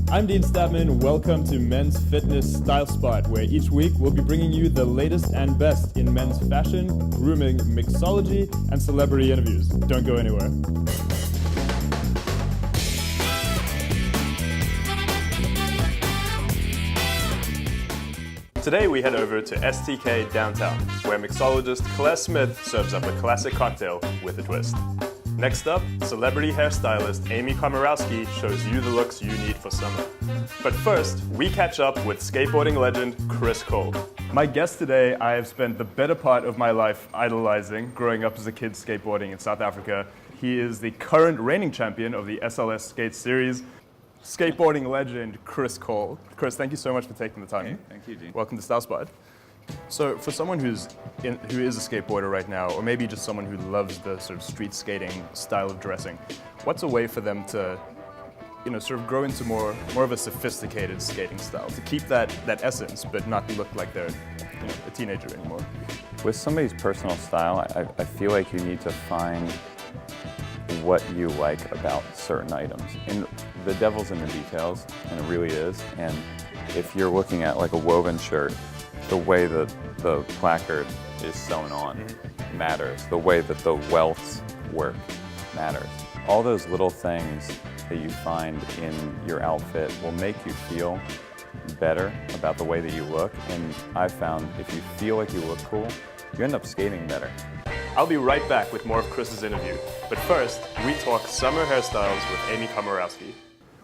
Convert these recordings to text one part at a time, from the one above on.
I'm Dean Stattmann. Welcome to Men's Fitness Style Spot, where each week we'll be bringing you the latest and best in men's fashion, grooming, mixology, and celebrity interviews. Don't go anywhere. Today we head over to STK Downtown, where mixologist Claire Smith serves up a classic cocktail with a twist. Next up, celebrity hairstylist Amy Komorowski shows you the looks you need for summer. But first, we catch up with skateboarding legend Chris Cole. My guest today, I have spent the better part of my life idolizing, growing up as a kid skateboarding in South Africa. He is the current reigning champion of the SLS Skate Series, skateboarding legend Chris Cole. Chris, thank you so much for taking the time. Okay, thank you, Dean. Welcome to Style Spot. So for someone who is a skateboarder right now, or maybe just someone who loves the sort of street skating style of dressing, what's a way for them to, sort of grow into more of a sophisticated skating style, to keep that essence, but not look like they're a teenager anymore? With somebody's personal style, I feel like you need to find what you like about certain items. And the devil's in the details, and it really is. And if you're looking at like a woven shirt, the way that the placard is sewn on matters. The way that the welts work matters. All those little things that you find in your outfit will make you feel better about the way that you look. And I've found if you feel like you look cool, you end up skating better. I'll be right back with more of Chris's interview. But first, we talk summer hairstyles with Amy Komorowski.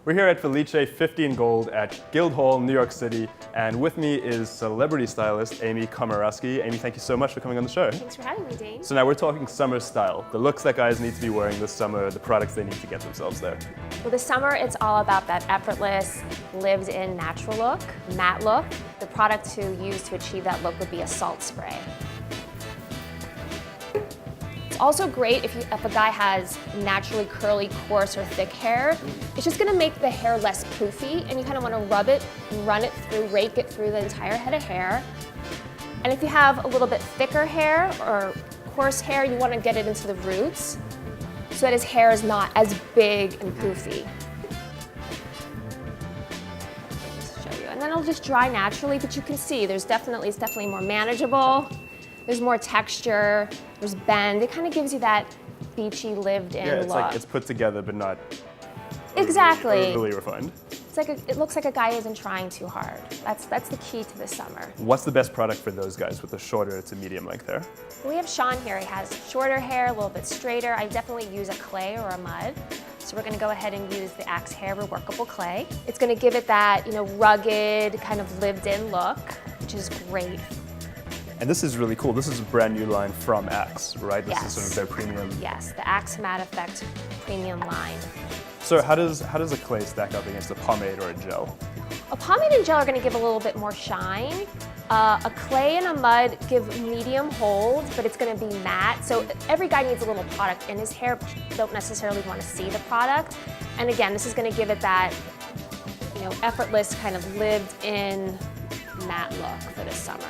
We're here at Felice 15 Gold at Guildhall, New York City, and with me is celebrity stylist Amy Komorowski. Amy, thank you so much for coming on the show. Thanks for having me, Dane. So now we're talking summer style, the looks that guys need to be wearing this summer, the products they need to get themselves there. Well, this summer, it's all about that effortless, lived-in natural look, matte look. The product to use to achieve that look would be a salt spray. It's also great if a guy has naturally curly, coarse, or thick hair. It's just gonna make the hair less poofy, and you kind of wanna rub it, run it through, rake it through the entire head of hair. And if you have a little bit thicker hair or coarse hair, you wanna get it into the roots so that his hair is not as big and poofy. Just show you. And then it'll just dry naturally, but you can see it's definitely more manageable. There's more texture, there's bend. It kind of gives you that beachy, lived-in look. Yeah, it's put together, but not exactly overly refined. It's like it looks like a guy isn't trying too hard. That's the key to this summer. What's the best product for those guys with the shorter to medium length hair? We have Sean here. He has shorter hair, a little bit straighter. I definitely use a clay or a mud. So we're gonna go ahead and use the Axe Hair Reworkable Clay. It's gonna give it that, rugged, kind of lived-in look, which is great. And this is really cool. This is a brand new line from Axe, right? This is sort of their premium. Yes, the Axe Matte Effect premium line. So how does a clay stack up against a pomade or a gel? A pomade and gel are going to give a little bit more shine. A clay and a mud give medium hold, but it's going to be matte. So every guy needs a little product in his hair, but you don't necessarily want to see the product. And again, this is going to give it that, effortless kind of lived-in matte look for this summer.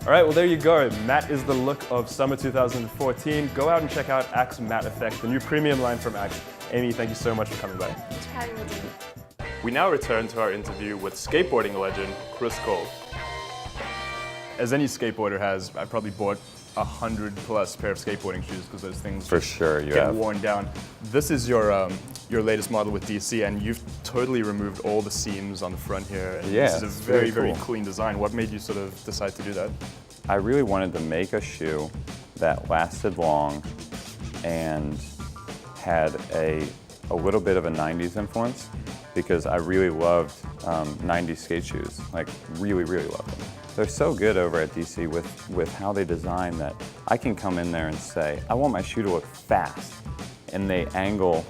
All right, well, there you go. Matte is the look of summer 2014. Go out and check out Axe Matte Effect, the new premium line from Axe. Amy, thank you so much for coming by. Thanks for having me, Dean. We now return to our interview with skateboarding legend Chris Cole. As any skateboarder has, I probably bought 100+ pair of skateboarding shoes because those things for sure get worn down. This is your latest model with DC, and you've totally removed all the seams on the front here. And yeah, this is a very clean design. What made you sort of decide to do that? I really wanted to make a shoe that lasted long and had a little bit of a 90s influence, because I really loved 90s skate shoes, like really loved them. They're so good over at DC with how they design that I can come in there and say, I want my shoe to look fast, and they angle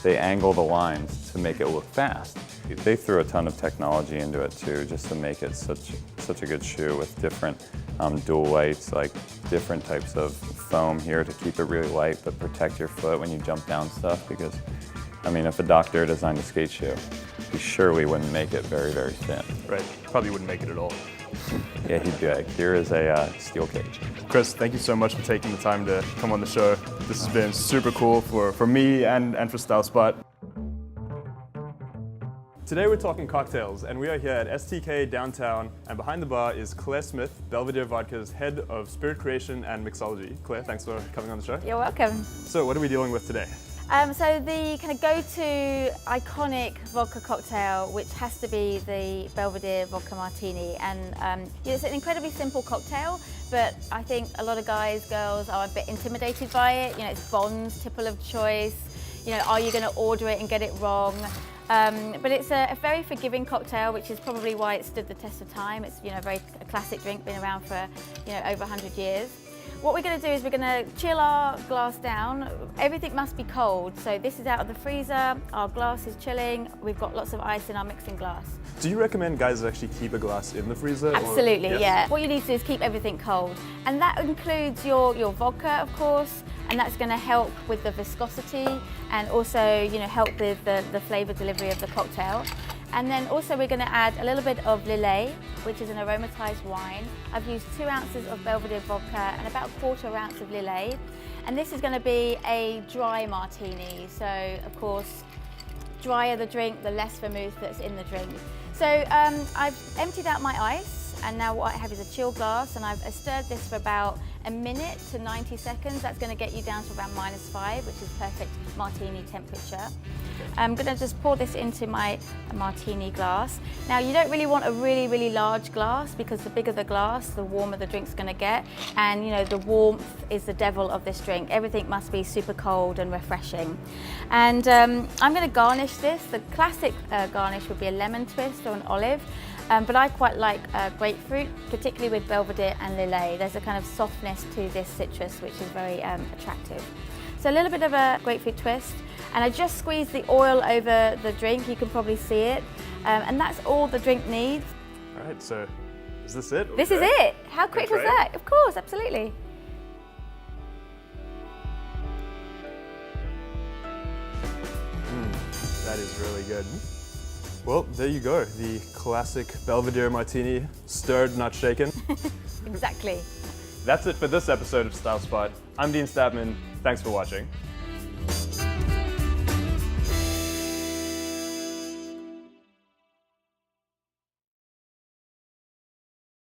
the lines to make it look fast. They threw a ton of technology into it too, just to make it such a good shoe with different dual lights, like different types of foam here to keep it really light but protect your foot when you jump down stuff, because I mean, if a doctor designed a skate shoe, he surely wouldn't make it very thin. Right, probably wouldn't make it at all. Yeah, he'd be like, here is a steel cage. Chris, thank you so much for taking the time to come on the show. This has been super cool for me and for Style Spot. Today we're talking cocktails, and we are here at STK downtown, and behind the bar is Claire Smith, Belvedere Vodka's head of spirit creation and mixology. Claire, thanks for coming on the show. You're welcome. So what are we dealing with today? So the kind of go-to iconic vodka cocktail, which has to be the Belvedere vodka martini, and it's an incredibly simple cocktail, but I think a lot of guys, girls are a bit intimidated by it. You know, it's Bond's tipple of choice. You know, are you going to order it and get it wrong? But it's a very forgiving cocktail, which is probably why it stood the test of time. It's, you know, a classic drink, been around for, you know, over 100 years. What we're going to do is we're going to chill our glass down. Everything must be cold, so this is out of the freezer, our glass is chilling, we've got lots of ice in our mixing glass. Do you recommend guys actually keep a glass in the freezer? Absolutely, Yes. yeah. What you need to do is keep everything cold, and that includes your vodka, of course, and that's going to help with the viscosity and also, you know, help with the flavour delivery of the cocktail. And then also we're going to add a little bit of Lillet, which is an aromatized wine. I've used 2 ounces of Belvedere vodka and about a 1/4 ounce of Lillet. And this is going to be a dry martini. So, of course, drier the drink, the less vermouth that's in the drink. So I've emptied out my ice, and now what I have is a chill glass, and I've stirred this for about a minute to 90 seconds. That's going to get you down to around -5, which is perfect martini temperature. I'm going to just pour this into my martini glass. Now, you don't really want a really large glass, because the bigger the glass, the warmer the drink's going to get. And, you know, the warmth is the devil of this drink. Everything must be super cold and refreshing. And I'm going to garnish this. The classic garnish would be a lemon twist or an olive. But I quite like grapefruit, particularly with Belvedere and Lillet. There's a kind of softness to this citrus, which is very attractive. So a little bit of a grapefruit twist, and I just squeeze the oil over the drink. You can probably see it, and that's all the drink needs. All right, so is this it? This is it. How quick was that? Of course, absolutely. That is really good. Well, there you go. The classic Belvedere martini, stirred, not shaken. Exactly. That's it for this episode of Style Spot. I'm Dean Stattmann. Thanks for watching.